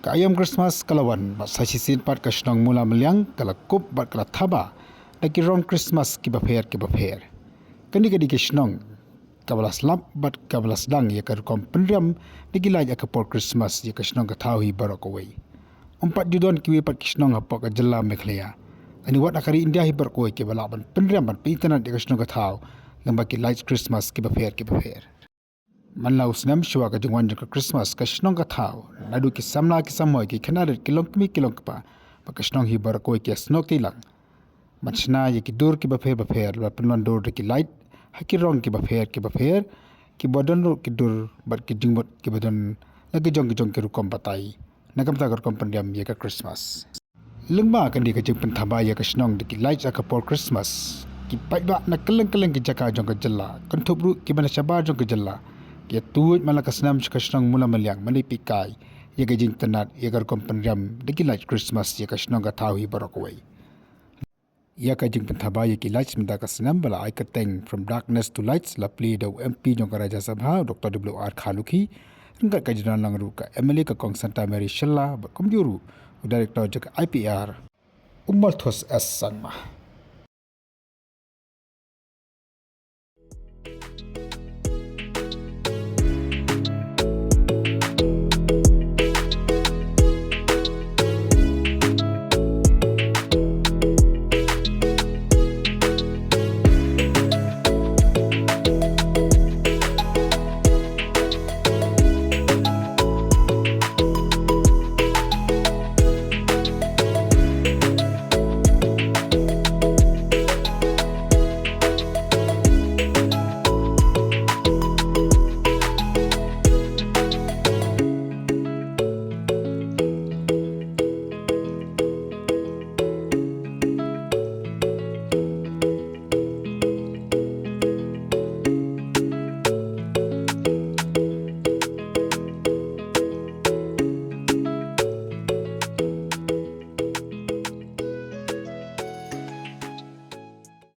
ayam Christmas kalawan bat Shisien pat ka Shnong Moolamylliang kala kup bat kala Thaba lagi Rong Christmas ki baper kani kadi ke Shnong kabalas lap bat kabalas dang ya kar kom penriam lagi laj akapor Christmas ya ka Shnong ka thawi barok away empat judon ki pat Shnong apok ka jella mekhlea ani wat akari India hi barok away ke balaban penriam bat internet ya ka Shnong ka thaw lamba ki laj Christmas ki baper manlau snam shwa ka jungwan ka Christmas ka Shnong ka thaw nadu ki samla ki samoy ki khanaret kilong pa ka Shnong hi bar koi ki snok tilang machna ye ki dur ki bafer la penlon dur ki light haki rong ki bafer ki bodon ki dur bar ki jungbot ki bodon lagi jong ki rukom batai nagam ta kom pendiam ye ka Christmas lengma kan di ka jeng Thaba ye ka Shnong ki light ka por Christmas ki paitba na keleng ki jaka jong ka jella kan thubru ki bana shabar jong ka jella ya tuut malakas nam ka Shnong Moolamylliang malipikai ya gajing tenat ya gar kompendiam dikilaj Christmas ya ka Shnong ka thawi barokaway ya ka jing Thaba ya ki lights minda ka snam bala ai kateng from darkness to lights la play do MP jong ka Raja Sabha Dr. WR Khaluki ringkat ka jinan langru ka MLA ka Kong Santa Mary Shella ba komjuru director jak IPR Umar Thos S Sangma